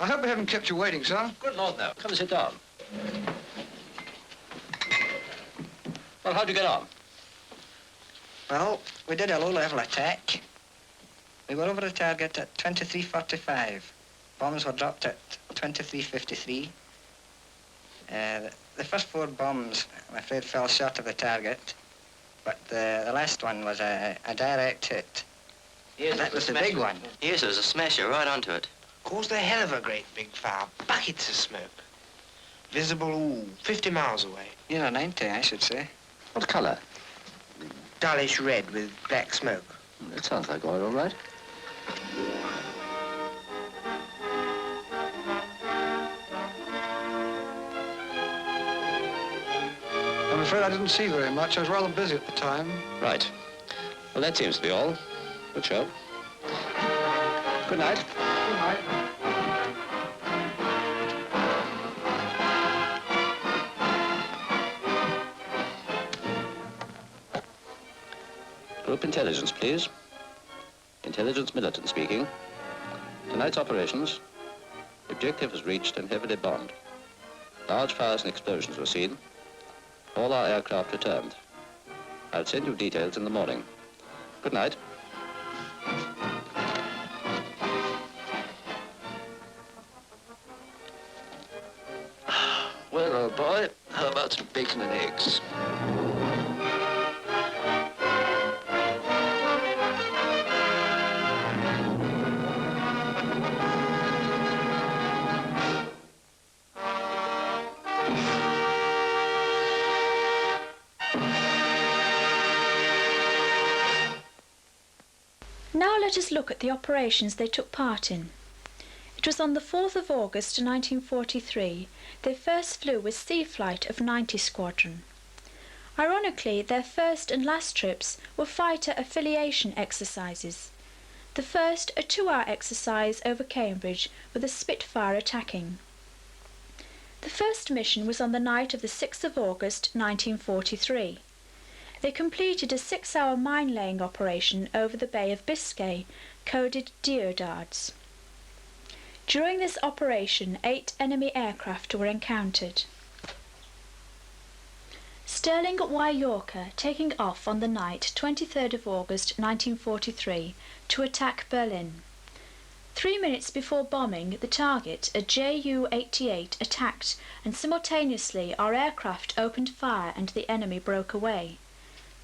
I hope we haven't kept you waiting, sir. Good Lord, no. Come and sit down. Well, how'd you get on? Well, we did a low-level attack. We were over the target at 23:45. Bombs were dropped at 23:53. The first 4 bombs, I'm afraid, fell short of the target, but the last one was a direct hit. Yes, that was the big one. Yes, it was a smasher right onto it. Caused a hell of a great big fire. Buckets of smoke. Visible, 50 miles away. 90, I should say. What colour? Dullish red with black smoke. It sounds like oil, all right. I'm afraid I didn't see very much. I was rather busy at the time. Right. Well, that seems to be all. Good show. Good night. Good night. Group intelligence, please. Intelligence Militant speaking. Tonight's operations. The objective is reached and heavily bombed. Large fires and explosions were seen. All our aircraft returned. I'll send you details in the morning. Good night. Well, old boy, how about some bacon and eggs? Now let us look at the operations they took part in. It was on the 4th of August 1943 they first flew with Sea Flight of 90 Squadron. Ironically, their first and last trips were fighter affiliation exercises. The first, a 2-hour exercise over Cambridge with a Spitfire attacking. The first mission was on the night of the 6th of August 1943. They completed a 6-hour mine-laying operation over the Bay of Biscay, coded Deodards. During this operation, 8 enemy aircraft were encountered. Sterling Yorker taking off on the night 23rd of August 1943 to attack Berlin. 3 minutes before bombing the target, a Ju-88 attacked, and simultaneously our aircraft opened fire and the enemy broke away.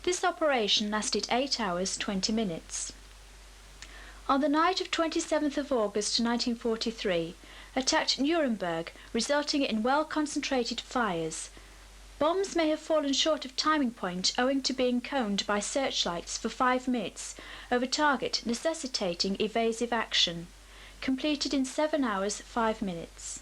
This operation lasted 8 hours 20 minutes. On the night of 27th of August 1943, attacked Nuremberg, resulting in well-concentrated fires. Bombs may have fallen short of timing point owing to being coned by searchlights for 5 minutes over target, necessitating evasive action. Completed in 7 hours 5 minutes.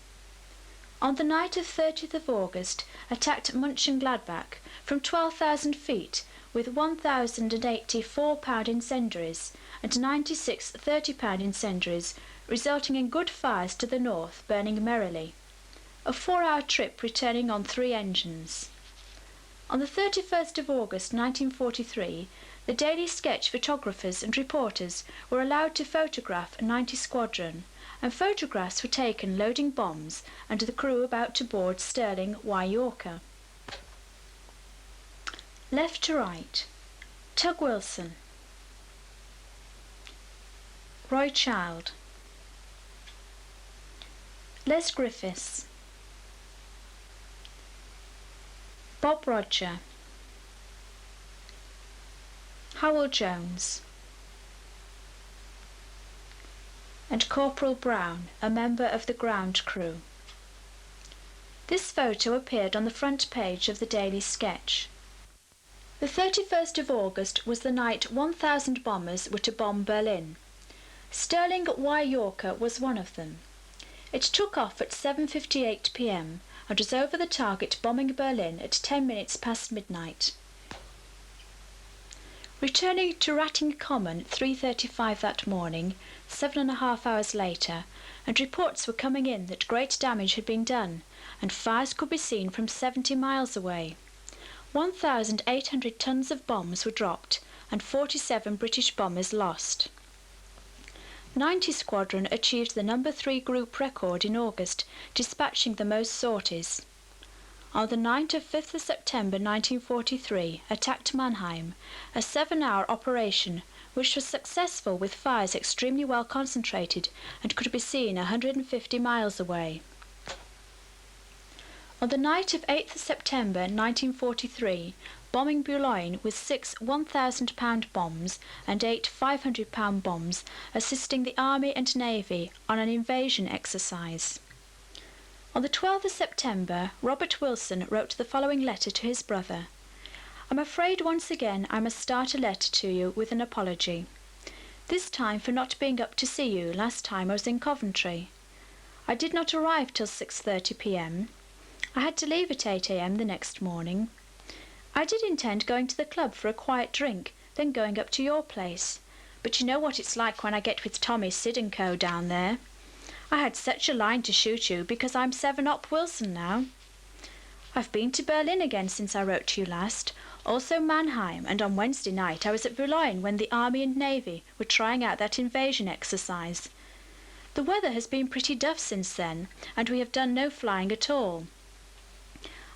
On the night of 30th of August, attacked Mönchengladbach from 12,000 feet with 1,080 4-pound incendiaries and 96 30-pound incendiaries, resulting in good fires to the north, burning merrily. A 4-hour trip returning on 3 engines. On the 31st of August 1943, the Daily Sketch photographers and reporters were allowed to photograph 90 Squadron, and photographs were taken loading bombs and the crew about to board Sterling Yorker. Left to right. Tug Wilson, Roy Child, Les Griffiths, Bob Roger, Howell Jones, and Corporal Brown, a member of the ground crew. This photo appeared on the front page of the Daily Sketch. The 31st of August was the night 1,000 bombers were to bomb Berlin. Sterling Yorker was one of them. It took off at 7:58 p.m. and was over the target bombing Berlin at 10 minutes past midnight. Returning to Ratting Common at 3:35 that morning, 7.5 hours later, and reports were coming in that great damage had been done, and fires could be seen from 70 miles away. 1,800 tons of bombs were dropped and 47 British bombers lost. 90 Squadron achieved the number 3 group record in August, dispatching the most sorties. On the night of 5th of September 1943, attacked Mannheim, a 7-hour operation which was successful with fires extremely well concentrated and could be seen 150 miles away. On the night of 8th of September 1943, bombing Boulogne with 6 1,000-pound bombs and 8 500-pound bombs, assisting the Army and Navy on an invasion exercise. On the 12th of September, Robert Wilson wrote the following letter to his brother. I'm afraid once again I must start a letter to you with an apology. This time for not being up to see you last time I was in Coventry. I did not arrive till 6:30 p.m. I had to leave at 8 a.m. the next morning. I did intend going to the club for a quiet drink, then going up to your place. But you know what it's like when I get with Tommy, Sid and Co. down there. I had such a line to shoot you because I'm 7-Op Wilson now. I've been to Berlin again since I wrote to you last, also Mannheim, and on Wednesday night I was at Boulogne when the Army and Navy were trying out that invasion exercise. The weather has been pretty duff since then, and we have done no flying at all.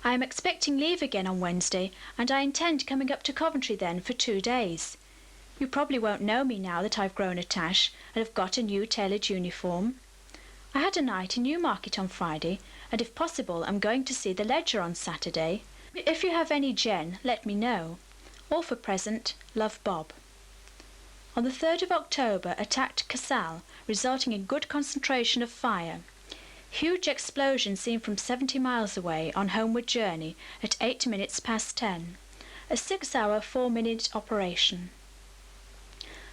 I am expecting leave again on Wednesday, and I intend coming up to Coventry then for 2 days. You probably won't know me now that I've grown a tash and have got a new tailored uniform. I had a night in Newmarket on Friday, and if possible I'm going to see the Ledger on Saturday. If you have any gen, let me know. All for present, love, Bob. On the 3rd of October, attacked Cassel, resulting in good concentration of fire. Huge explosion seen from 70 miles away on homeward journey at 8 minutes past 10. A 6-hour, 4-minute operation.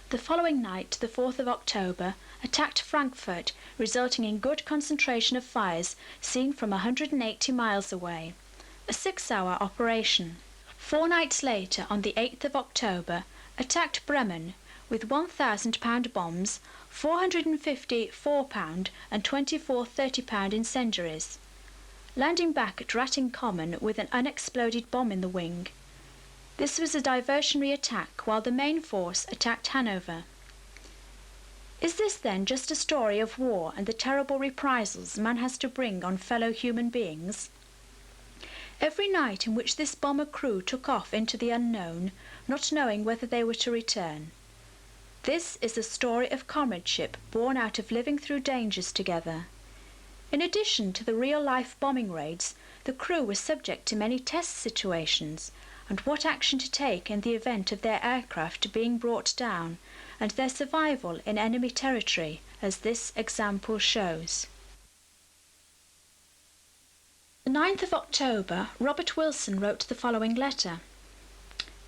The following night, the 4th of October, attacked Frankfurt, resulting in good concentration of fires seen from 180 miles away. A 6-hour operation. 4 nights later, on the 8th of October, attacked Bremen with 1,000-pound bombs, 450 4-pound and 24 30-pound incendiaries. Landing back at Ratting Common with an unexploded bomb in the wing. This was a diversionary attack while the main force attacked Hanover. Is this then just a story of war and the terrible reprisals man has to bring on fellow human beings? Every night in which this bomber crew took off into the unknown, not knowing whether they were to return. This is a story of comradeship born out of living through dangers together. In addition to the real-life bombing raids, the crew was subject to many test situations and what action to take in the event of their aircraft being brought down and their survival in enemy territory, as this example shows. The 9th of October, Robert Wilson wrote the following letter.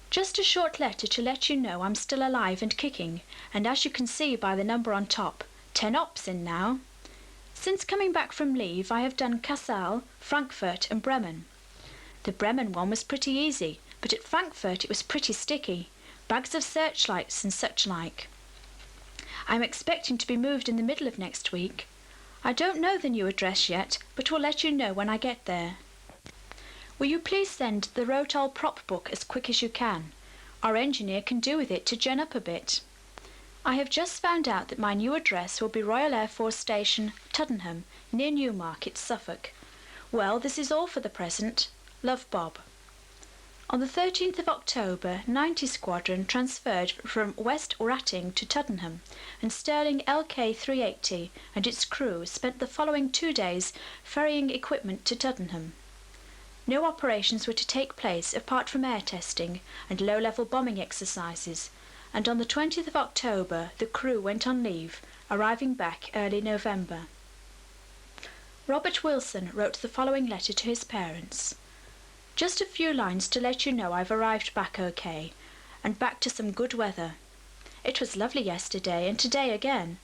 Just a short letter to let you know I'm still alive and kicking, and as you can see by the number on top, 10 ops in now. Since coming back from leave, I have done Cassel, Frankfurt and Bremen. The Bremen one was pretty easy, but at Frankfurt it was pretty sticky, bags of searchlights and such like. I'm expecting to be moved in the middle of next week. I don't know the new address yet, but will let you know when I get there. Will you please send the Rotal prop book as quick as you can? Our engineer can do with it to gen up a bit. I have just found out that my new address will be Royal Air Force Station, Tuddenham, near Newmarket, Suffolk. Well, this is all for the present. Love, Bob. On the 13th of October, 90 Squadron transferred from West Ratting to Tuddenham, and Sterling LK-380 and its crew spent the following 2 days ferrying equipment to Tuddenham. No operations were to take place apart from air testing and low-level bombing exercises, and on the 20th of October the crew went on leave, arriving back early November. Robert Wilson wrote the following letter to his parents. Just a few lines to let you know I've arrived back okay, and back to some good weather. It was lovely yesterday and today again.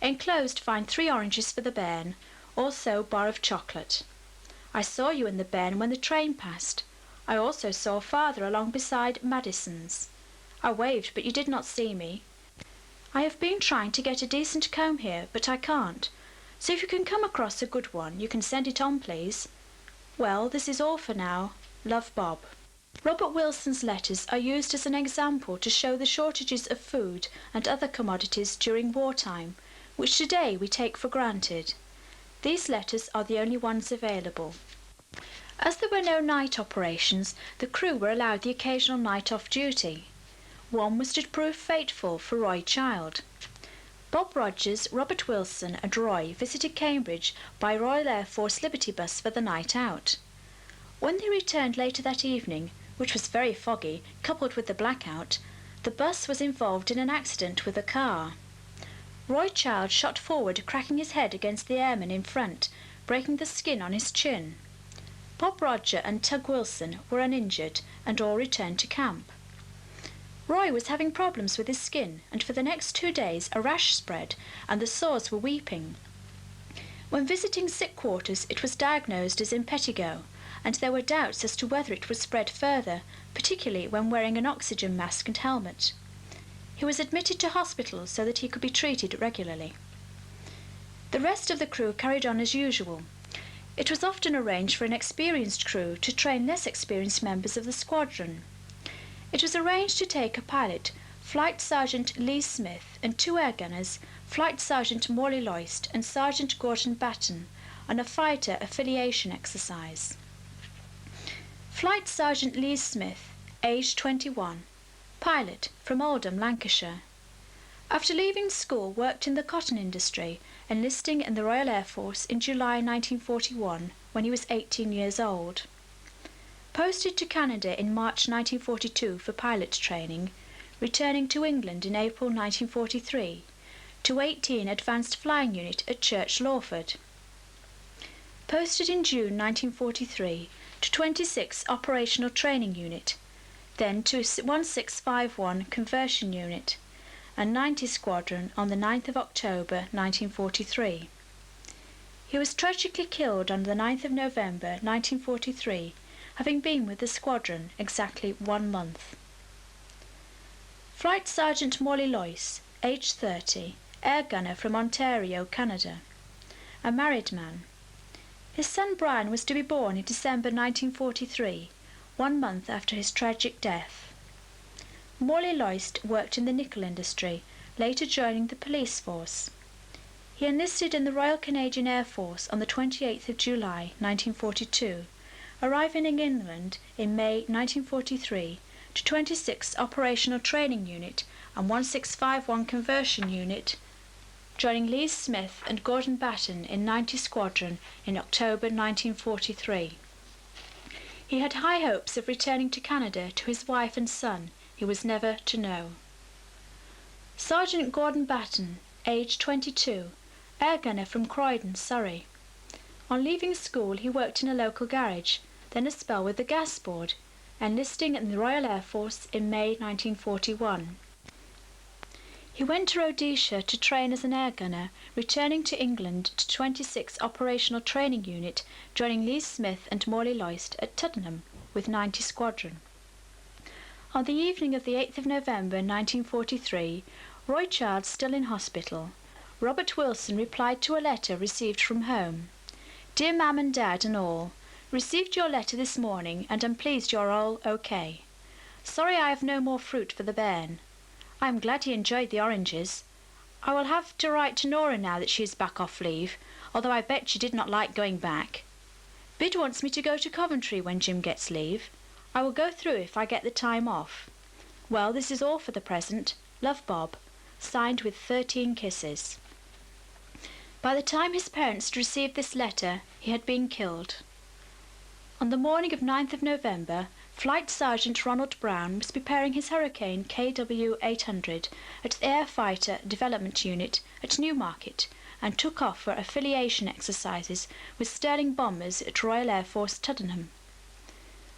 Enclosed find 3 oranges for the bairn, also bar of chocolate. I saw you in the bairn when the train passed. I also saw father along beside Madison's. I waved, but you did not see me. I have been trying to get a decent comb here, but I can't. So if you can come across a good one, you can send it on, please. Well, this is all for now. Love, Bob. Robert Wilson's letters are used as an example to show the shortages of food and other commodities during wartime, which today we take for granted. These letters are the only ones available. As there were no night operations, the crew were allowed the occasional night off duty. One was to prove fateful for Roy Child. Bob Rogers, Robert Wilson and Roy visited Cambridge by Royal Air Force Liberty bus for the night out. When they returned later that evening, which was very foggy, coupled with the blackout, the bus was involved in an accident with a car. Roy Child shot forward, cracking his head against the airman in front, breaking the skin on his chin. Bob Roger and Tug Wilson were uninjured and all returned to camp. Roy was having problems with his skin, and for the next 2 days a rash spread and the sores were weeping. When visiting sick quarters, it was diagnosed as impetigo, and there were doubts as to whether it would spread further, particularly when wearing an oxygen mask and helmet. He was admitted to hospital so that he could be treated regularly. The rest of the crew carried on as usual. It was often arranged for an experienced crew to train less experienced members of the squadron. It was arranged to take a pilot, Flight Sergeant Lee Smith, and 2 air gunners, Flight Sergeant Morley Loyst and Sergeant Gordon Batten, on a fighter affiliation exercise. Flight Sergeant Lee Smith, aged 21, pilot from Oldham, Lancashire. After leaving school, worked in the cotton industry, enlisting in the Royal Air Force in July 1941 when he was 18 years old. Posted to Canada in March 1942 for pilot training, returning to England in April 1943 to 18 Advanced Flying Unit at Church Lawford. Posted in June 1943 to 26 Operational Training Unit, then to 1651 Conversion Unit, and 90 Squadron on the 9th of October 1943. He was tragically killed on the 9th of November 1943, having been with the squadron exactly 1 month. Flight Sergeant Morley Loyce, aged 30, air gunner from Ontario, Canada. A married man. His son Brian was to be born in December 1943, 1 month after his tragic death. Morley Loyst worked in the nickel industry, later joining the police force. He enlisted in the Royal Canadian Air Force on the 28th of July 1942, arriving in England in May 1943 to 26 Operational Training Unit and 1651 Conversion Unit, joining Lee Smith and Gordon Batten in 90 Squadron in October 1943. He had high hopes of returning to Canada to his wife and son. He was never to know. Sergeant Gordon Batten, aged 22, air gunner from Croydon, Surrey. On leaving school, he worked in a local garage, then a spell with the gas board, enlisting in the Royal Air Force in May 1941. He went to Rhodesia to train as an air gunner, returning to England to 26 Operational Training Unit, joining Lee Smith and Morley Loyst at Tuddenham with 90 Squadron. On the evening of the 8th of November 1943, Roy Child still in hospital, Robert Wilson replied to a letter received from home. Dear Mam and Dad and all, received your letter this morning and am pleased you're all okay. Sorry I have no more fruit for the bairn. I am glad he enjoyed the oranges. I will have to write to Nora now that she is back off leave, although I bet she did not like going back. Bid wants me to go to Coventry when Jim gets leave. I will go through if I get the time off. Well, this is all for the present. Love, Bob. Signed with 13 kisses. By the time his parents had received this letter, he had been killed. On the morning of 9th of November, Flight Sergeant Ronald Brown was preparing his Hurricane KW-800 at the Air Fighter Development Unit at Newmarket and took off for affiliation exercises with Sterling bombers at Royal Air Force Tuddenham.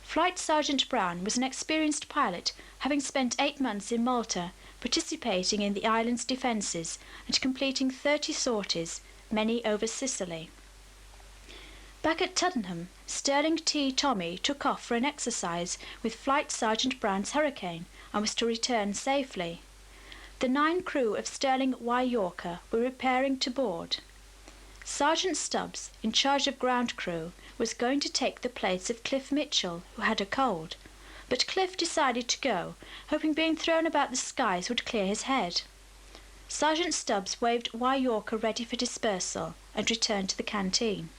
Flight Sergeant Brown was an experienced pilot, having spent 8 months in Malta, participating in the island's defences and completing 30 sorties, many over Sicily. Back at Tuddenham, Sterling T. Tommy took off for an exercise with Flight Sergeant Brown's Hurricane and was to return safely. The 9 crew of Sterling Y. Yorker were repairing to board. Sergeant Stubbs, in charge of ground crew, was going to take the place of Cliff Mitchell, who had a cold, but Cliff decided to go, hoping being thrown about the skies would clear his head. Sergeant Stubbs waved Y Yorker ready for dispersal and returned to the canteen.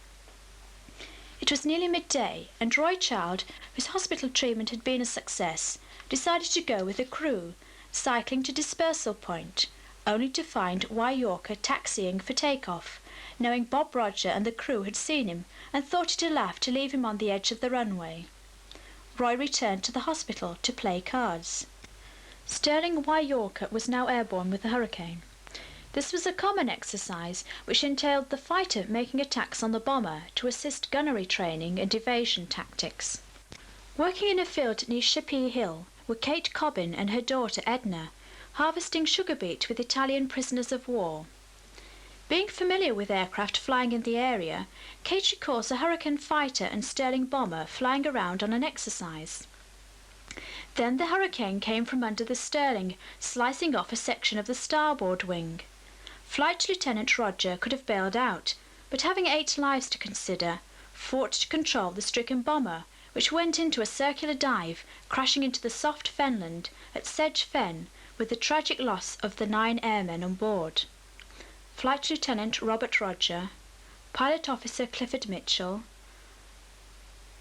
It was nearly midday, and Roy Child, whose hospital treatment had been a success, decided to go with the crew, cycling to Dispersal Point, only to find Y Yorker taxiing for takeoff, knowing Bob Roger and the crew had seen him and thought it a laugh to leave him on the edge of the runway. Roy returned to the hospital to play cards. Sterling Y Yorker was now airborne with the Hurricane. This was a common exercise which entailed the fighter making attacks on the bomber to assist gunnery training and evasion tactics. Working in a field near Shippey Hill were Kate Cobbin and her daughter Edna, harvesting sugar beet with Italian prisoners of war. Being familiar with aircraft flying in the area, Kate recalls a Hurricane fighter and Sterling bomber flying around on an exercise. Then the Hurricane came from under the Sterling, slicing off a section of the starboard wing. Flight Lieutenant Roger could have bailed out, but having 8 lives to consider, fought to control the stricken bomber, which went into a circular dive, crashing into the soft fenland at Sedge Fen, with the tragic loss of the 9 airmen on board. Flight Lieutenant Robert Roger, Pilot Officer Clifford Mitchell,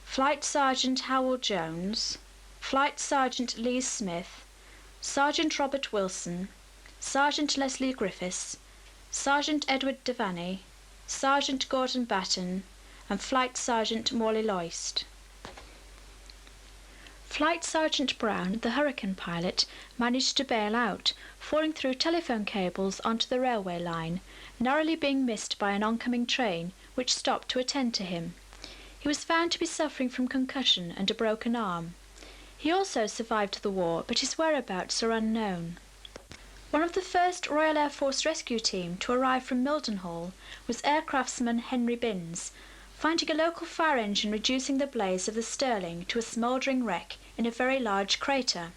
Flight Sergeant Howell Jones, Flight Sergeant Lee Smith, Sergeant Robert Wilson, Sergeant Leslie Griffiths, Sergeant Edward Devaney, Sergeant Gordon Batten, and Flight Sergeant Morley Loyst. Flight Sergeant Brown, the Hurricane pilot, managed to bail out, falling through telephone cables onto the railway line, narrowly being missed by an oncoming train which stopped to attend to him. He was found to be suffering from concussion and a broken arm. He also survived the war, but his whereabouts are unknown. One of the first Royal Air Force rescue team to arrive from Mildenhall was aircraftsman Henry Binns, finding a local fire engine reducing the blaze of the Sterling to a smouldering wreck in a very large crater.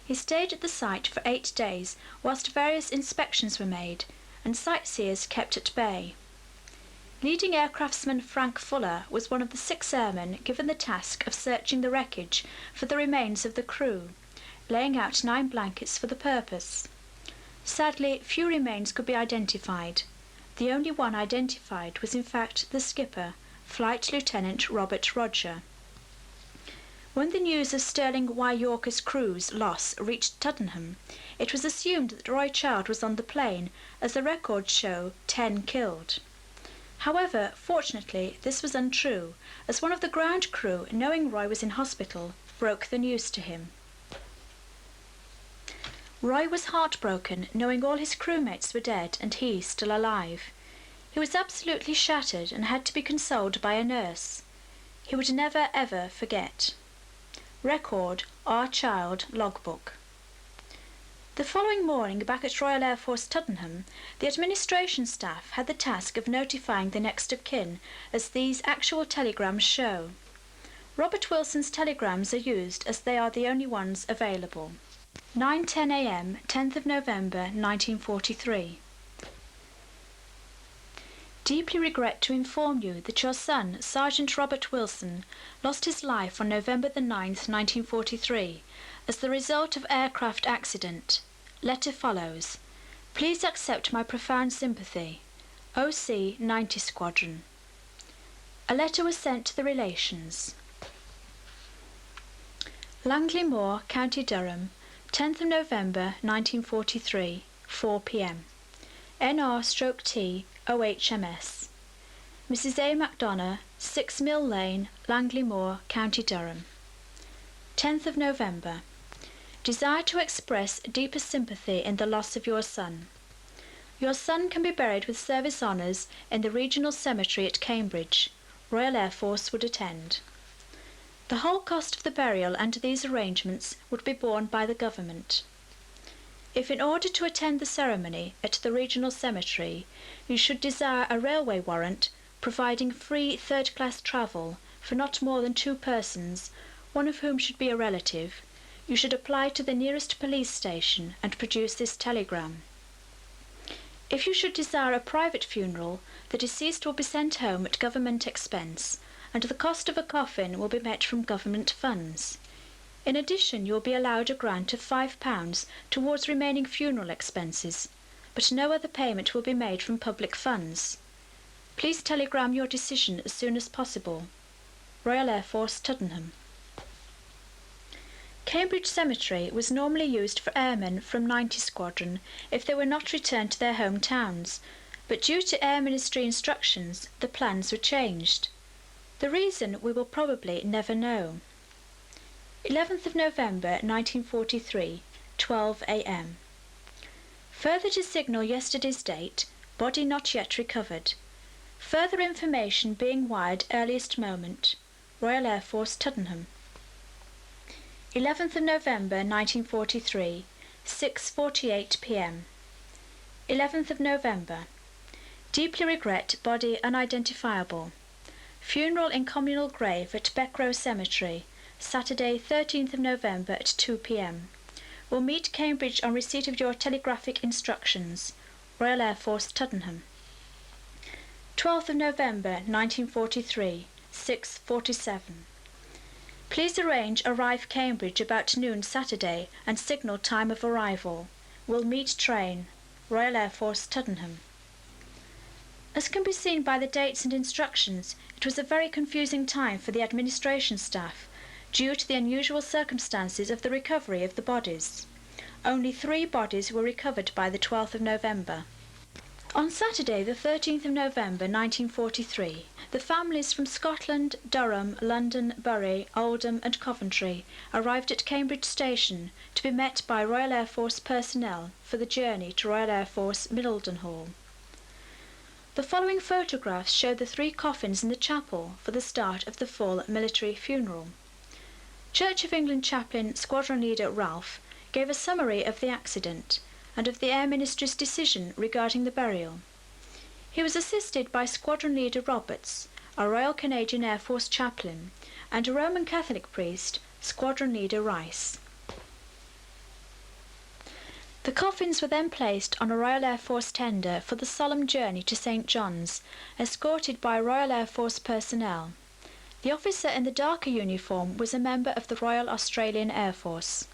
He stayed at the site for 8 days whilst various inspections were made and sightseers kept at bay. Leading aircraftsman Frank Fuller was one of the 6 airmen given the task of searching the wreckage for the remains of the crew, laying out 9 blankets for the purpose. Sadly, few remains could be identified. The only one identified was in fact the skipper, Flight Lieutenant Robert Roger. When the news of Sterling Y Yorker's crew's loss reached Tuddenham, it was assumed that Roy Child was on the plane, as the records show 10 killed. However, fortunately, this was untrue, as one of the ground crew, knowing Roy was in hospital, broke the news to him. Roy was heartbroken, knowing all his crewmates were dead and he still alive. He was absolutely shattered and had to be consoled by a nurse. He would never ever forget. Record R. Child Logbook. The following morning, back at Royal Air Force Tuddenham, the administration staff had the task of notifying the next of kin, as these actual telegrams show. Robert Wilson's telegrams are used as they are the only ones available. 9:10 a.m., 10th of November, 1943. Deeply regret to inform you that your son, Sergeant Robert Wilson, lost his life on November the 9th, 1943, as the result of aircraft accident. Letter follows. Please accept my profound sympathy. OC 90 Squadron. A letter was sent to the relations. Langley Moor, County Durham, 10th of November 1943, 4 p.m. NR/T OHMS. Mrs. A. MacDonough, 6 Mill Lane, Langley Moor, County Durham. 10th of November. Desire to express deepest sympathy in the loss of your son. Your son can be buried with service honours in the Regional Cemetery at Cambridge. Royal Air Force would attend. The whole cost of the burial under these arrangements would be borne by the government. If in order to attend the ceremony at the Regional Cemetery you should desire a railway warrant providing free third-class travel for not more than 2 persons, one of whom should be a relative, you should apply to the nearest police station and produce this telegram. If you should desire a private funeral, the deceased will be sent home at government expense, and the cost of a coffin will be met from government funds. In addition, you will be allowed a grant of £5 towards remaining funeral expenses, but no other payment will be made from public funds. Please telegram your decision as soon as possible. Royal Air Force, Tuddenham. Cambridge Cemetery was normally used for airmen from 90 Squadron if they were not returned to their home towns, but due to Air Ministry instructions, the plans were changed. The reason we will probably never know. 11th of November 1943, 12 a.m. Further to signal yesterday's date, body not yet recovered. Further information being wired earliest moment. Royal Air Force, Tuddenham. 11th of November 1943, 6:48 p.m. 11th of November. Deeply regret body unidentifiable. Funeral in communal grave at Beckrow Cemetery, Saturday 13th of November at 2 p.m. Will meet Cambridge on receipt of your telegraphic instructions. Royal Air Force, Tuddenham. 12th of November 1943, 6:47. Please arrange arrive Cambridge about noon Saturday and signal time of arrival. Will meet train. Royal Air Force, Tuddenham. As can be seen by the dates and instructions, it was a very confusing time for the administration staff due to the unusual circumstances of the recovery of the bodies. Only 3 bodies were recovered by the 12th of November. On Saturday, the 13th of November 1943, the families from Scotland, Durham, London, Bury, Oldham and Coventry arrived at Cambridge Station to be met by Royal Air Force personnel for the journey to Royal Air Force Mildenhall. The following photographs show the 3 coffins in the chapel for the start of the full military funeral. Church of England chaplain Squadron Leader Ralph gave a summary of the accident and of the Air Ministry's decision regarding the burial. He was assisted by Squadron Leader Roberts, a Royal Canadian Air Force chaplain, and a Roman Catholic priest, Squadron Leader Rice. The coffins were then placed on a Royal Air Force tender for the solemn journey to St. John's, escorted by Royal Air Force personnel. The officer in the darker uniform was a member of the Royal Australian Air Force.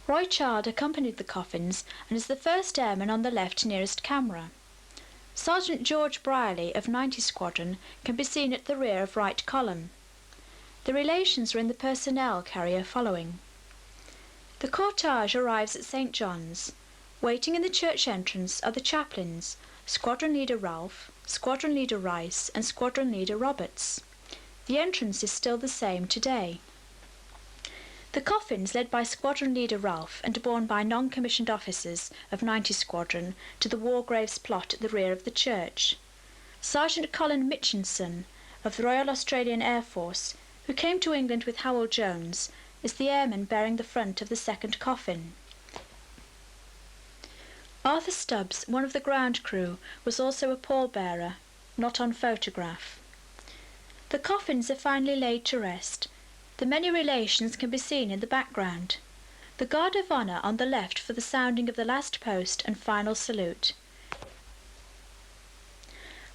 Roy Child accompanied the coffins and is the first airman on the left nearest camera. Sergeant George Brierley of 90 Squadron can be seen at the rear of right column. The relations are in the personnel carrier following. The cortege arrives at St. John's. Waiting in the church entrance are the chaplains, Squadron Leader Ralph, Squadron Leader Rice and Squadron Leader Roberts. The entrance is still the same today. The coffins, led by Squadron Leader Ralph and borne by non-commissioned officers of 90 Squadron to the war graves plot at the rear of the church. Sergeant Colin Mitchinson of the Royal Australian Air Force, who came to England with Howell Jones, is the airman bearing the front of the second coffin. Arthur Stubbs, one of the ground crew, was also a pallbearer, not on photograph. The coffins are finally laid to rest. The many relations can be seen in the background. The Guard of Honour on the left for the sounding of the last post and final salute.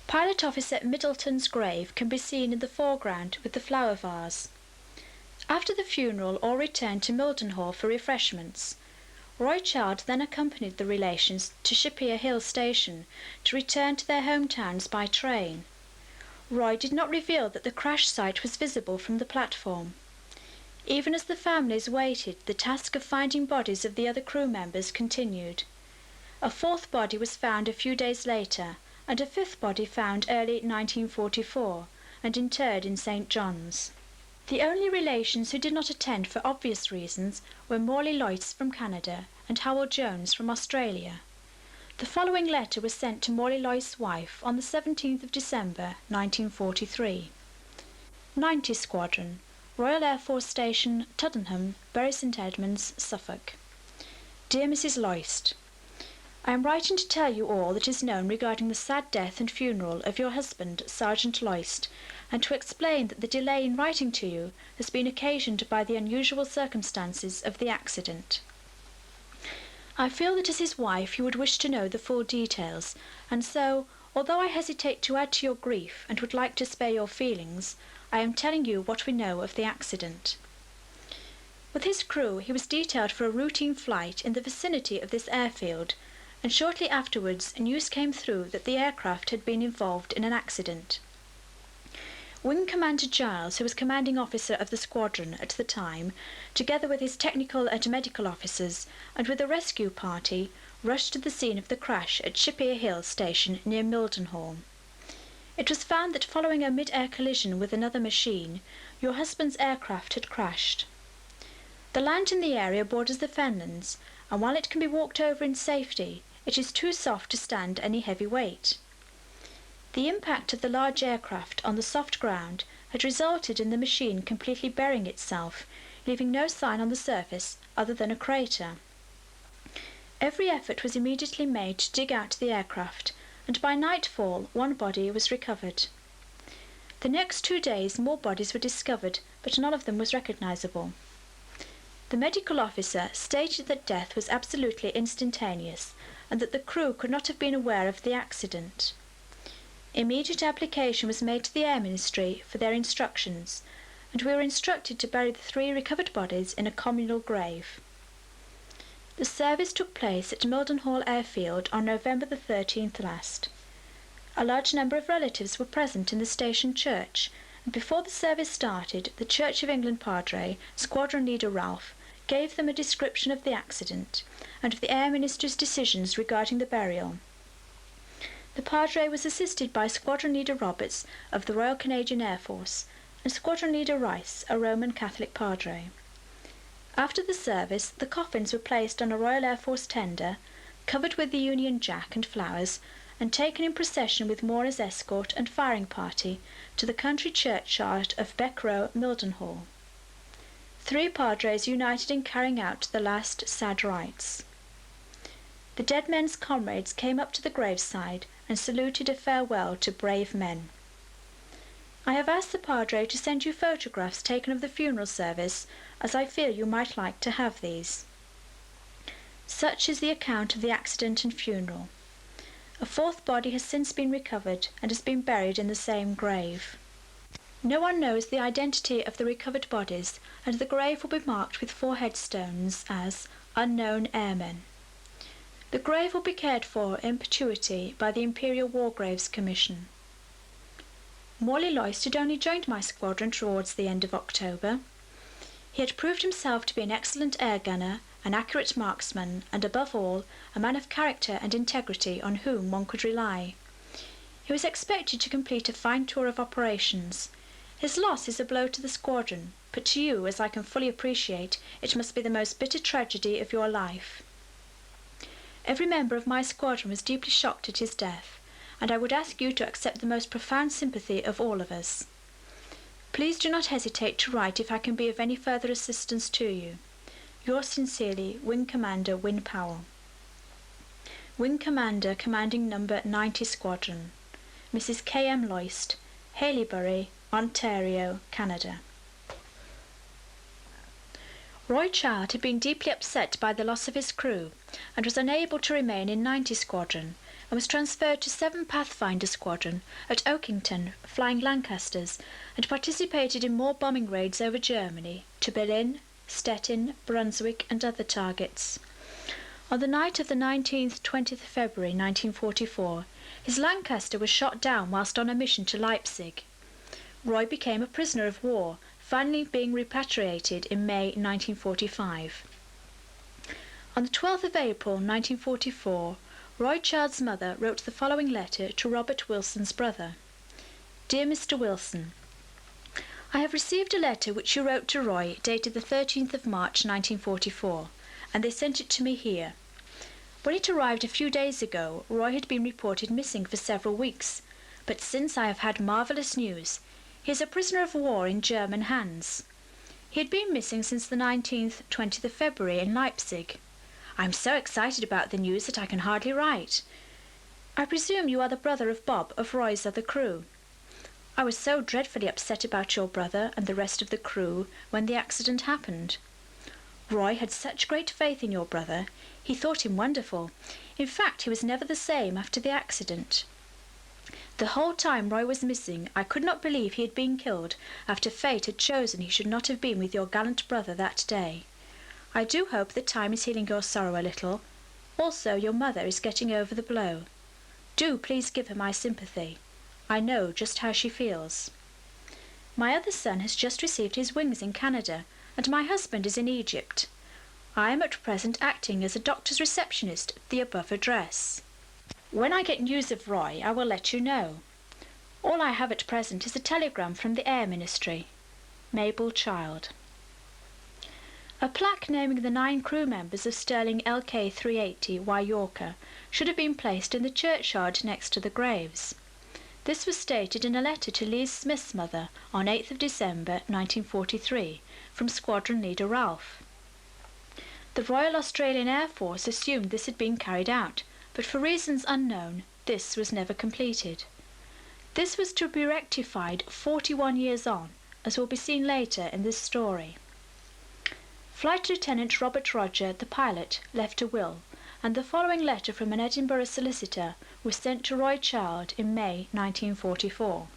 Pilot Officer Middleton's grave can be seen in the foreground with the flower vase. After the funeral, all returned to Mildenhall for refreshments. Roy Child then accompanied the relations to Shapir Hill Station to return to their hometowns by train. Roy did not reveal that the crash site was visible from the platform. Even as the families waited, the task of finding bodies of the other crew members continued. A 4th body was found a few days later, and a 5th body found early 1944 and interred in St. John's. The only relations who did not attend for obvious reasons were Morley Loyce from Canada and Howell Jones from Australia. The following letter was sent to Morley Loyce's wife on the 17th of December 1943. 90 Squadron, Royal Air Force Station, Tuddenham, Bury St Edmunds, Suffolk. Dear Mrs. Loyce, I am writing to tell you all that is known regarding the sad death and funeral of your husband, Sergeant Loyce, and to explain that the delay in writing to you has been occasioned by the unusual circumstances of the accident. I feel that as his wife you would wish to know the full details, and so, although I hesitate to add to your grief and would like to spare your feelings, I am telling you what we know of the accident. With his crew, he was detailed for a routine flight in the vicinity of this airfield, and shortly afterwards news came through that the aircraft had been involved in an accident. Wing Commander Giles, who was commanding officer of the squadron at the time, together with his technical and medical officers and with a rescue party, rushed to the scene of the crash at Shippier Hill station near Mildenhall. It was found that following a mid-air collision with another machine, your husband's aircraft had crashed. The land in the area borders the fenlands, and while it can be walked over in safety, it is too soft to stand any heavy weight. The impact of the large aircraft on the soft ground had resulted in the machine completely burying itself, leaving no sign on the surface other than a crater. Every effort was immediately made to dig out the aircraft, and by nightfall one body was recovered. The next 2 days more bodies were discovered, but none of them was recognisable. The medical officer stated that death was absolutely instantaneous and that the crew could not have been aware of the accident. Immediate application was made to the Air Ministry for their instructions, and we were instructed to bury the 3 recovered bodies in a communal grave. The service took place at Mildenhall Airfield on November the 13th last. A large number of relatives were present in the station church, and before the service started, the Church of England Padre, Squadron Leader Ralph, gave them a description of the accident and of the Air Minister's decisions regarding the burial. The Padre was assisted by Squadron Leader Roberts of the Royal Canadian Air Force and Squadron Leader Rice, a Roman Catholic Padre. After the service, the coffins were placed on a Royal Air Force tender, covered with the Union Jack and flowers, and taken in procession with mourners' escort and firing party to the country churchyard of Beck Row, Mildenhall. 3 Padres united in carrying out the last sad rites. The dead men's comrades came up to the graveside and saluted a farewell to brave men. I have asked the Padre to send you photographs taken of the funeral service, as I feel you might like to have these. Such is the account of the accident and funeral. A 4th body has since been recovered and has been buried in the same grave. No one knows the identity of the recovered bodies, and the grave will be marked with 4 headstones as Unknown Airmen. The grave will be cared for in perpetuity by the Imperial War Graves Commission. Morley Loyst had only joined my squadron towards the end of October. He had proved himself to be an excellent air gunner, an accurate marksman, and above all, a man of character and integrity on whom one could rely. He was expected to complete a fine tour of operations. His loss is a blow to the squadron, but to you, as I can fully appreciate, it must be the most bitter tragedy of your life. Every member of my squadron was deeply shocked at his death, and I would ask you to accept the most profound sympathy of all of us. Please do not hesitate to write if I can be of any further assistance to you. Yours sincerely, Wing Commander Win Powell. Wing Commander Commanding No. 90 Squadron, Mrs. K. M. Loyst, Haileybury, Ontario, Canada. Roy Child had been deeply upset by the loss of his crew and was unable to remain in 90 Squadron and was transferred to 7 Pathfinder Squadron at Oakington, flying Lancasters, and participated in more bombing raids over Germany to Berlin, Stettin, Brunswick and other targets. On the night of the 19th-20th February 1944, his Lancaster was shot down whilst on a mission to Leipzig. Roy became a prisoner of war, finally being repatriated in May 1945. On the 12th of April 1944, Roy Child's mother wrote the following letter to Robert Wilson's brother. Dear Mr. Wilson, I have received a letter which you wrote to Roy dated the 13th of March 1944, and they sent it to me here. When it arrived a few days ago, Roy had been reported missing for several weeks, but since I have had marvellous news. He is a prisoner of war in German hands. He had been missing since the 19th-20th of February in Leipzig. I am so excited about the news that I can hardly write. I presume you are the brother of Bob of Roy's other crew. I was so dreadfully upset about your brother and the rest of the crew when the accident happened. Roy had such great faith in your brother. He thought him wonderful. In fact, he was never the same after the accident. The whole time Roy was missing, I could not believe he had been killed after fate had chosen he should not have been with your gallant brother that day. I do hope that time is healing your sorrow a little. Also, your mother is getting over the blow. Do please give her my sympathy. I know just how she feels. My other son has just received his wings in Canada, and my husband is in Egypt. I am at present acting as a doctor's receptionist at the above address. When I get news of Roy, I will let you know. All I have at present is a telegram from the Air Ministry. Mabel Child. A plaque naming the 9 crew members of Sterling LK-380 Waiorca should have been placed in the churchyard next to the graves. This was stated in a letter to Lee Smith's mother on 8th of December 1943 from Squadron Leader Ralph. The Royal Australian Air Force assumed this had been carried out, but for reasons unknown, this was never completed. This was to be rectified 41 years on, as will be seen later in this story. Flight Lieutenant Robert Roger, the pilot, left a will, and the following letter from an Edinburgh solicitor was sent to Roy Child in May 1944.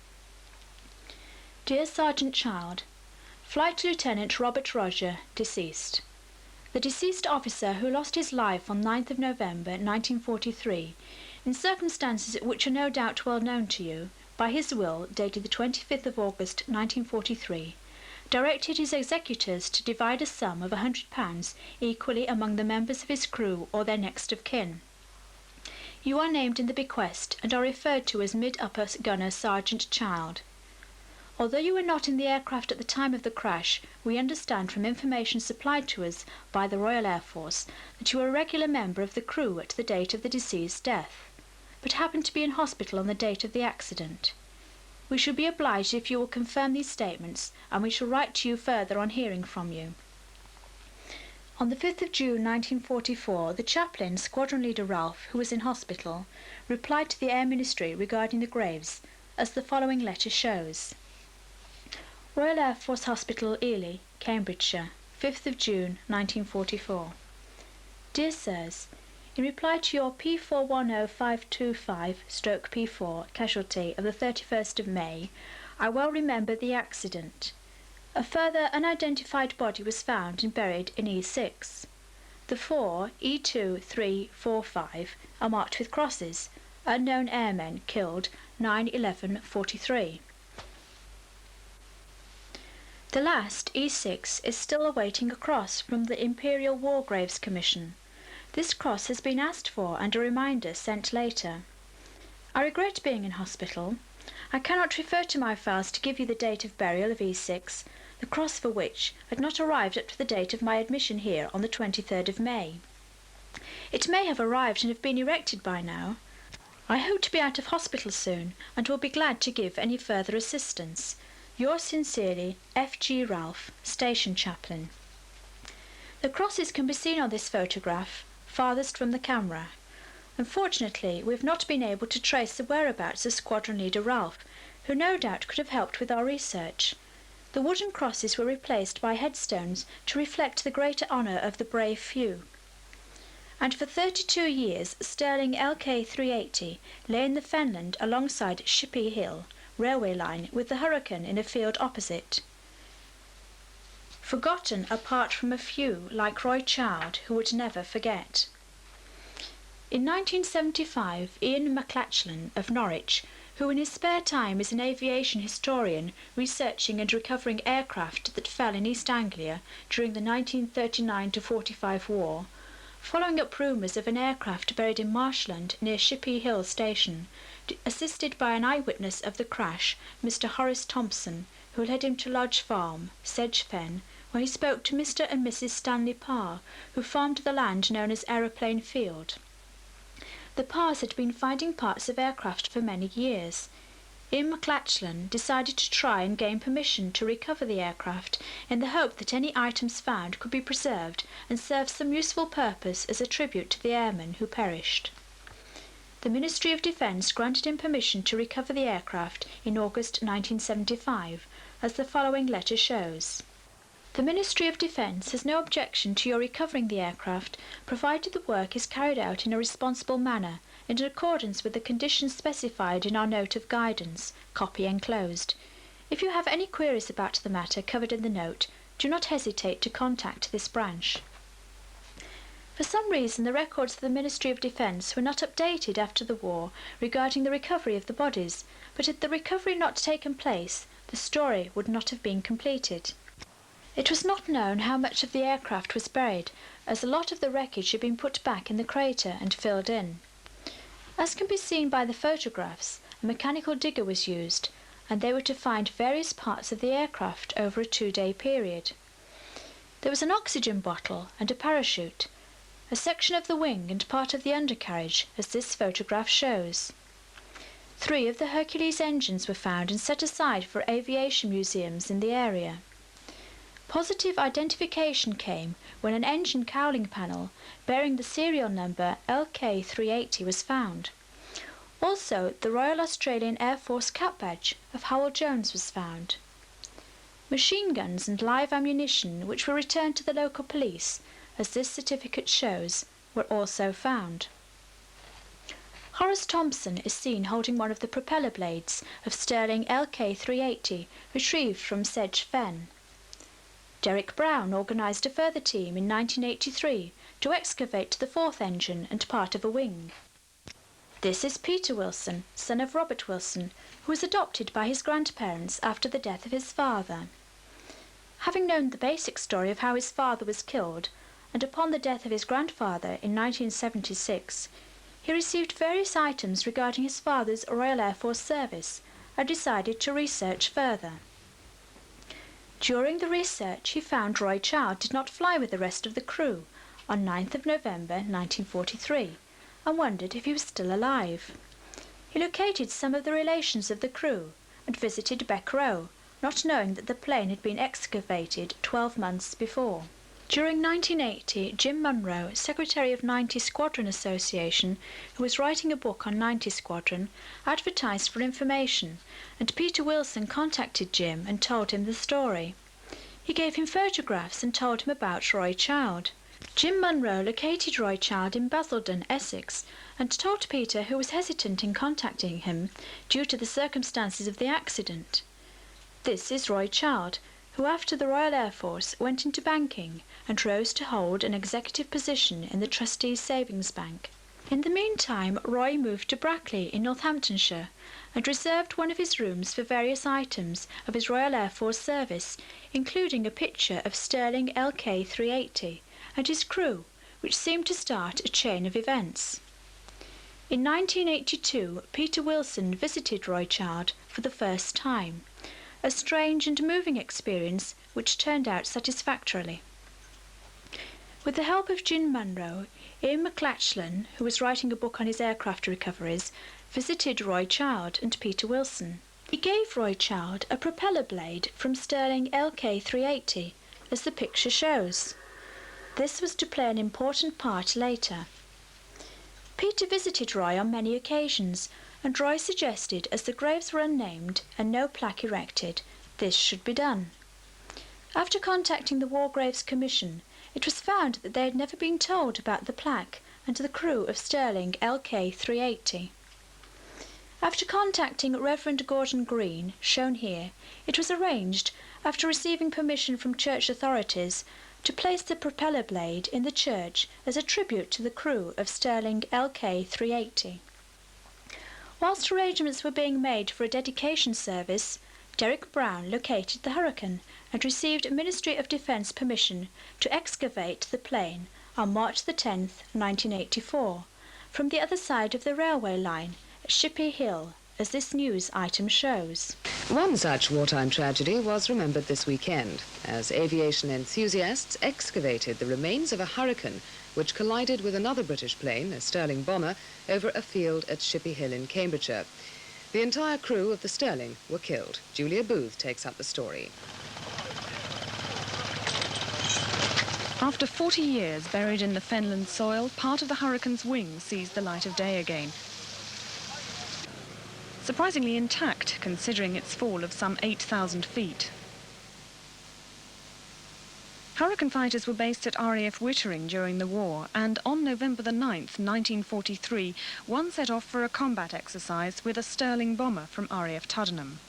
Dear Sergeant Child, Flight Lieutenant Robert Roger, deceased. The deceased officer who lost his life on 9th of November 1943, in circumstances which are no doubt well known to you, by his will dated the 25th of August 1943, directed his executors to divide a sum of £100 equally among the members of his crew or their next of kin. You are named in the bequest and are referred to as Mid-Upper Gunner Sergeant Child. Although you were not in the aircraft at the time of the crash, we understand from information supplied to us by the Royal Air Force that you were a regular member of the crew at the date of the deceased's death, but happened to be in hospital on the date of the accident. We shall be obliged if you will confirm these statements, and we shall write to you further on hearing from you. On the 5th of June 1944, the chaplain, Squadron Leader Ralph, who was in hospital, replied to the Air Ministry regarding the graves, as the following letter shows. Royal Air Force Hospital, Ely, Cambridgeshire, 5th of June 1944. Dear Sirs, in reply to your P410525/P4 casualty of the 31st of May, I well remember the accident. A further unidentified body was found and buried in E6. The 4 E2, 3, 4, 5 are marked with crosses. Unknown airmen killed 9/11/43. The last, E6, is still awaiting a cross from the Imperial War Graves Commission. This cross has been asked for and a reminder sent later. I regret being in hospital. I cannot refer to my files to give you the date of burial of E6, the cross for which had not arrived up to the date of my admission here on the 23rd of May. It may have arrived and have been erected by now. I hope to be out of hospital soon and will be glad to give any further assistance. Yours sincerely, F.G. Ralph, Station Chaplain. The crosses can be seen on this photograph, farthest from the camera. Unfortunately, we have not been able to trace the whereabouts of Squadron Leader Ralph, who no doubt could have helped with our research. The wooden crosses were replaced by headstones to reflect the greater honour of the brave few. And for 32 years, Sterling LK-380 lay in the fenland alongside Shippey Hill railway line with the Hurricane in a field opposite. Forgotten apart from a few like Roy Child, who would never forget. In 1975, Ian McLachlan of Norwich, who in his spare time is an aviation historian researching and recovering aircraft that fell in East Anglia during the 1939-45 war, following up rumours of an aircraft buried in marshland near Shippey Hill Station, assisted by an eyewitness of the crash, Mr. Horace Thompson, who led him to Lodge Farm, Sedge Fen, where he spoke to Mr. and Mrs. Stanley Parr, who farmed the land known as Aeroplane Field. The Parrs had been finding parts of aircraft for many years. Ian McLachlan decided to try and gain permission to recover the aircraft in the hope that any items found could be preserved and serve some useful purpose as a tribute to the airmen who perished. The Ministry of Defence granted him permission to recover the aircraft in August 1975, as the following letter shows. The Ministry of Defence has no objection to your recovering the aircraft, provided the work is carried out in a responsible manner, in accordance with the conditions specified in our note of guidance, copy enclosed. If you have any queries about the matter covered in the note, do not hesitate to contact this branch. For some reason, the records of the Ministry of Defence were not updated after the war regarding the recovery of the bodies, but had the recovery not taken place, the story would not have been completed. It was not known how much of the aircraft was buried, as a lot of the wreckage had been put back in the crater and filled in. As can be seen by the photographs, a mechanical digger was used, and they were to find various parts of the aircraft over a 2-day period. There was an oxygen bottle and a parachute, a section of the wing and part of the undercarriage, as this photograph shows. 3 of the Hercules engines were found and set aside for aviation museums in the area. Positive identification came when an engine cowling panel bearing the serial number LK380 was found. Also, the Royal Australian Air Force cap badge of Howell Jones was found. Machine guns and live ammunition, which were returned to the local police, as this certificate shows, were also found. Horace Thompson is seen holding one of the propeller blades of Stirling LK380 retrieved from Sedge Fen. Derek Brown organised a further team in 1983 to excavate the 4th engine and part of a wing. This is Peter Wilson, son of Robert Wilson, who was adopted by his grandparents after the death of his father. Having known the basic story of how his father was killed, and upon the death of his grandfather in 1976, he received various items regarding his father's Royal Air Force service and decided to research further. During the research, he found Roy Child did not fly with the rest of the crew on 9th of November 1943 and wondered if he was still alive. He located some of the relations of the crew and visited Beck Row, not knowing that the plane had been excavated 12 months before. During 1980, Jim Munro, secretary of 90 Squadron Association, who was writing a book on 90 Squadron, advertised for information, and Peter Wilson contacted Jim and told him the story. He gave him photographs and told him about Roy Child. Jim Munro located Roy Child in Basildon, Essex, and told Peter, who was hesitant in contacting him due to the circumstances of the accident. This is Roy Child, who after the Royal Air Force went into banking and rose to hold an executive position in the Trustees' Savings Bank. In the meantime, Roy moved to Brackley in Northamptonshire and reserved one of his rooms for various items of his Royal Air Force service, including a picture of Stirling LK380 and his crew, which seemed to start a chain of events. In 1982, Peter Wilson visited Roy Child for the first time, a strange and moving experience which turned out satisfactorily. With the help of Jim Munro, Ian McLachlan, who was writing a book on his aircraft recoveries, visited Roy Child and Peter Wilson. He gave Roy Child a propeller blade from Stirling LK380, as the picture shows. This was to play an important part later. Peter visited Roy on many occasions, and Roy suggested, as the graves were unnamed and no plaque erected, this should be done. After contacting the War Graves Commission, it was found that they had never been told about the plaque and the crew of Stirling LK380. After contacting Reverend Gordon Green, shown here, it was arranged, after receiving permission from church authorities, to place the propeller blade in the church as a tribute to the crew of Stirling LK380. Whilst arrangements were being made for a dedication service, Derek Brown located the Hurricane and received Ministry of Defence permission to excavate the plane on March the 10th, 1984, from the other side of the railway line at Shippey Hill, as this news item shows. One such wartime tragedy was remembered this weekend, as aviation enthusiasts excavated the remains of a Hurricane which collided with another British plane, a Stirling bomber, over a field at Shippey Hill in Cambridgeshire. The entire crew of the Stirling were killed. Julia Booth takes up the story. After 40 years buried in the Fenland soil, part of the Hurricane's wing sees the light of day again. Surprisingly intact, considering its fall of some 8,000 feet. Hurricane fighters were based at RAF Wittering during the war, and on November the 9th, 1943, one set off for a combat exercise with a Stirling bomber from RAF Tuddenham.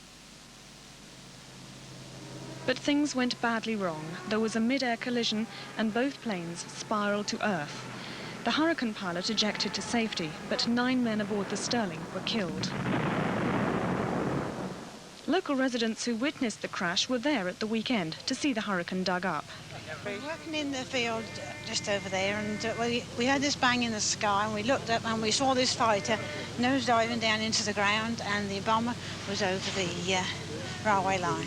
But things went badly wrong. There was a mid-air collision and both planes spiraled to Earth. The Hurricane pilot ejected to safety, but 9 men aboard the Sterling were killed. Local residents who witnessed the crash were there at the weekend to see the Hurricane dug up. We were working in the field just over there, and we heard this bang in the sky, and we looked up and we saw this fighter nose diving down into the ground, and the bomber was over the railway line.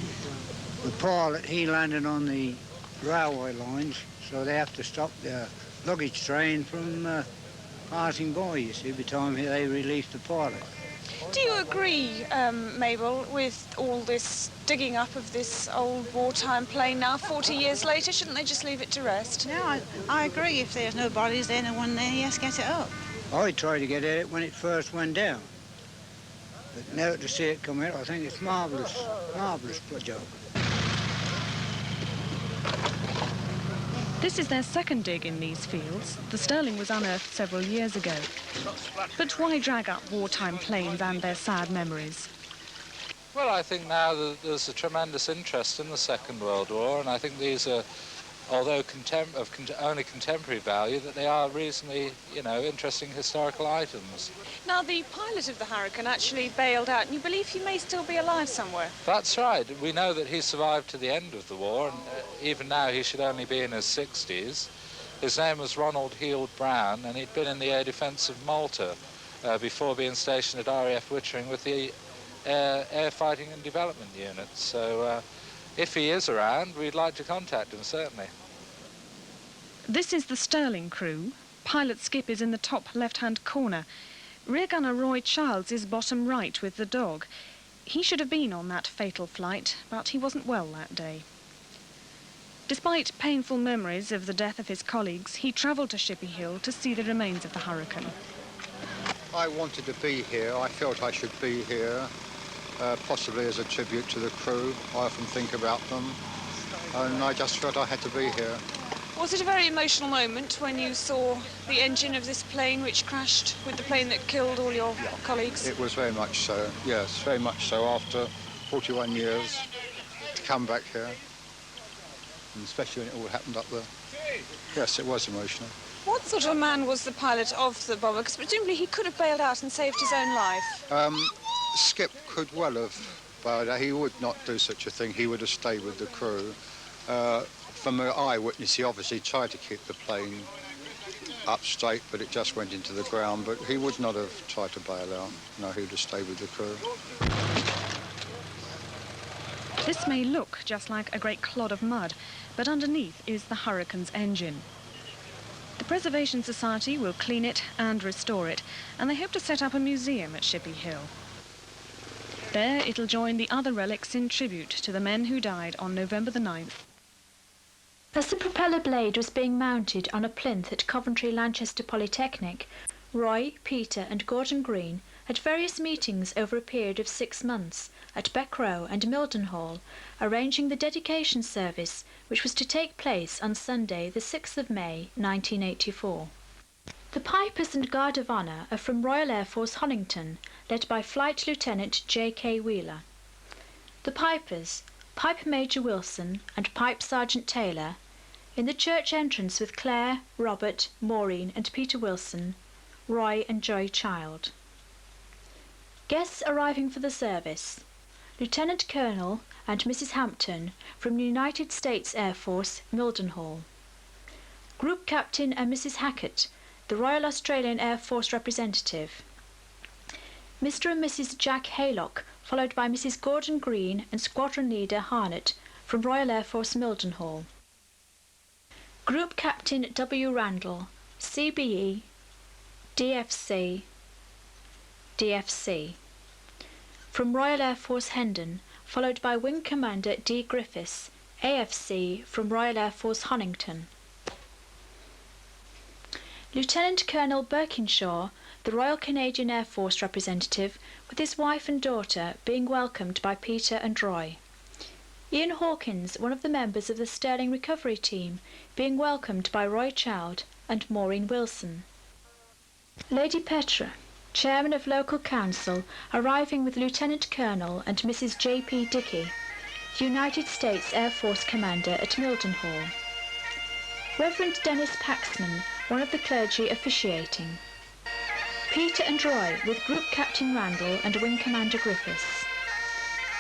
The pilot, he landed on the railway lines, so they have to stop the luggage train from passing by, you see, by the time they released the pilot. Do you agree, Mabel, with all this digging up of this old wartime plane now, 40 years later? Shouldn't they just leave it to rest? No, I agree. If there's no bodies there, no one there, yes, get it up. I tried to get at it when it first went down. But now to see it come out, I think it's marvellous job. This is their second dig in these fields. The Sterling was unearthed several years ago. But why drag up wartime planes and their sad memories? Well, I think now that there's a tremendous interest in the Second World War, and I think these are, although only contemporary value, that they are reasonably, interesting historical items. Now, the pilot of the Hurricane actually bailed out, and you believe he may still be alive somewhere? That's right. We know that he survived to the end of the war, and even now he should only be in his 60s. His name was Ronald Heald Brown, and he'd been in the air defence of Malta before being stationed at RAF Wittering with the Air Fighting and Development Unit. So if he is around, we'd like to contact him, certainly. This is the Sterling crew. Pilot Skip is in the top left-hand corner. Rear gunner Roy Childs is bottom right with the dog. He should have been on that fatal flight, but he wasn't well that day. Despite painful memories of the death of his colleagues, he travelled to Shippey Hill to see the remains of the Hurricane. I wanted to be here. I felt I should be here, possibly as a tribute to the crew. I often think about them, and I just felt I had to be here. Was it a very emotional moment when you saw the engine of this plane which crashed with the plane that killed all your colleagues? It was very much so, yes, very much so. After 41 years, to come back here, and especially when it all happened up there. Yes, it was emotional. What sort of a man was the pilot of the bomber? Because presumably he could have bailed out and saved his own life. Skip could well have, but he would not do such a thing. He would have stayed with the crew. From an eyewitness, he obviously tried to keep the plane up straight, but it just went into the ground. But he would not have tried to bail out. No, he would have stayed with the crew. This may look just like a great clod of mud, but underneath is the Hurricane's engine. The Preservation Society will clean it and restore it, and they hope to set up a museum at Shippey Hill. There it'll join the other relics in tribute to the men who died on November the 9th. As the propeller blade was being mounted on a plinth at Coventry Lanchester Polytechnic, Roy, Peter and Gordon Green had various meetings over a period of 6 months at Beckrow and Mildenhall, arranging the dedication service which was to take place on Sunday the 6th of May 1984. The Pipers and Guard of Honour are from Royal Air Force Honington, led by Flight Lieutenant J.K. Wheeler. The Pipers, Pipe Major Wilson and Pipe Sergeant Taylor, in the church entrance with Claire, Robert, Maureen and Peter Wilson, Roy and Joy Child. Guests arriving for the service: Lieutenant Colonel and Mrs. Hampton from the United States Air Force, Mildenhall. Group Captain and Mrs. Hackett, the Royal Australian Air Force representative. Mr. and Mrs. Jack Haylock, followed by Mrs. Gordon Green and Squadron Leader Harnett from Royal Air Force, Mildenhall. Group Captain W. Randall, CBE, DFC, DFC. From Royal Air Force Hendon, followed by Wing Commander D. Griffiths, AFC from Royal Air Force Honington. Lieutenant Colonel Birkinshaw, the Royal Canadian Air Force representative, with his wife and daughter being welcomed by Peter and Roy. Ian Hawkins, one of the members of the Sterling Recovery Team, being welcomed by Roy Child and Maureen Wilson. Lady Petra, Chairman of Local Council, arriving with Lieutenant Colonel and Mrs. J.P. Dickey, United States Air Force Commander at Mildenhall. Reverend Dennis Paxman, one of the clergy officiating. Peter and Roy with Group Captain Randall and Wing Commander Griffiths.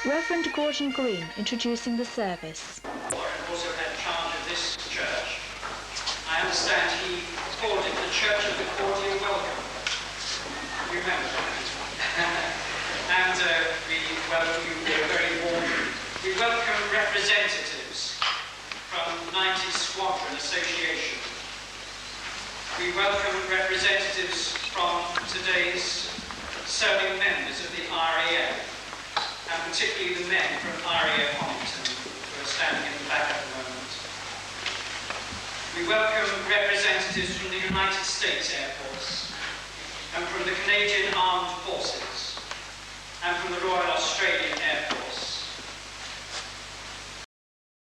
Reverend Gordon Green introducing the service. Also had charge of this church. I understand he called it the Church of the Cordial Welcome. You remember that? And we welcome you very warmly. We welcome representatives from 90 Squadron Association. We welcome representatives from today's serving members of the RAF, and particularly the men from RAF Honington, who are standing in the back at the moment. We welcome representatives from the United States Air Force, and from the Canadian Armed Forces, and from the Royal Australian Air Force.